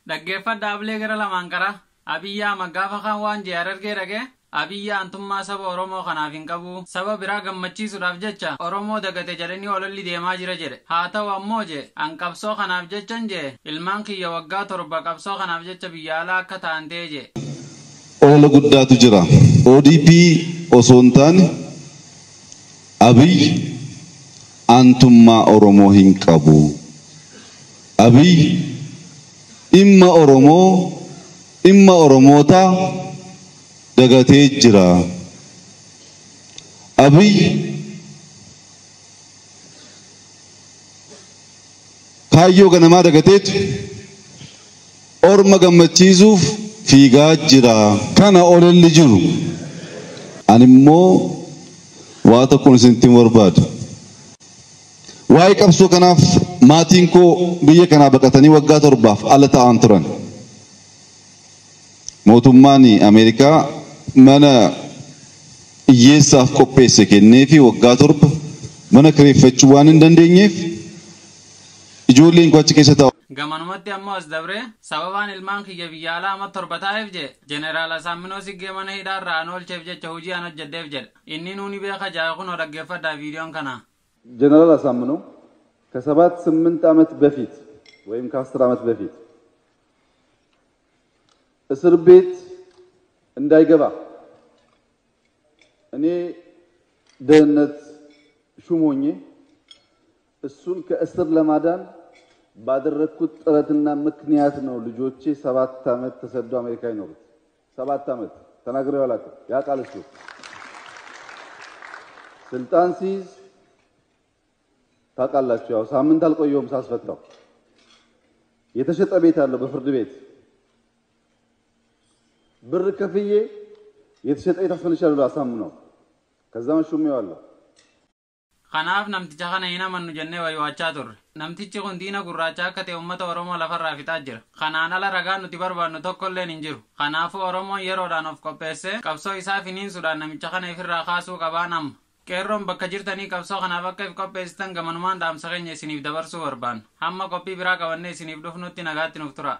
dhaggeeffadha ablee gara lamaan qara abiyyaa magaafa kan waan jeerargee dhage abiyyaa antummaa saba oromoo kanaaf hin qabu saba biraa gammachiisuudhaaf jecha oromoo dagate jedhanii ololli deemaa jira jedhe haa ta'u ammoo je an qabsoo kanaaf jechan je ilmaan kiyya waggaa 7 qabsoo kanaaf jecha biyya alaa akka ta'an ta'e je olola guddaatu jira ODP osoo hin taane abiy antummaa oromoo hin qabu abiy imma oromoota dagatee jira abiy kaayyoo ganamaa dagateetu orma gammachiisuuf fiigaa jira kana ololli jiru animmoo waa tokkoon isinittiin barbaadu waa'ee qabsoo kanaaf maatiin koo biyya kanaa baqatanii waggaa 7 ala ta'an turan mootummaan Ameerikaa mana hiyyeessaaf qopheesse kenneefi waggaa 7 mana kireeffachuu waan hin dandeenyeef ijoolleen koo achi keessa taa'u. Gamanumatti ammoo as dabre sababaan ilmaan kiyya biyya alaa amma 7 ta'eef je jeneraal Asaaminoo Siggee mana hidhaarraa an oolcheef jecha hojii an hojjedheef jedha inni nuuni beeka jaa kun dhaggeeffadhaa viidiyoon kana. ጀነራል አሳምነው ከ7-8 ዓመት በፊት ወይም ከ10 ዓመት በፊት እስር ቤት እንዳይገባ እኔ ደህንነት ሹም ሆኜ እሱን ከእስር ለማዳን ባደረኩት ጥረትና ምክንያት ነው ልጆቼ 7 ዓመት ተሰደው አሜሪካ ይኖሩት 7 ዓመት ተናግረው ያላቀ ያቃል እሱ ስልጣን ሲይዝ ታቃላችሁ ያው ሳምንት አልቆየውም ሳስፈታው የተሸጠ ቤት አለው በፍርድ ቤት ብር ከፍዬ የተሸጠ ቤት አስፈልሻለሁ አሳምነው ከዛም ሹሜው አለ kanaaf namticha kana hin amannu jennee wayiwaachaa turre namtichi kun diina gurraacha akka ta'e uummata oromoo lafarraa fixaa jira kanaan ala ragaan nuti barbaannu tokkolleen hin jiru kanaafuu oromoon yeroodhaan of qopheesse qabsoo isaa finiinsuudhaan namicha kana ifirraa kaasuu qabaan amma qeerroon bakka jirtanii qabsoo kanaaf akka if qopheessitan gamanumaan dhaamsa keenya isiniif dabarsuu barbaannu hamma qophii biraa qabannee isiniif dhufnutti nagaatti nuuf tura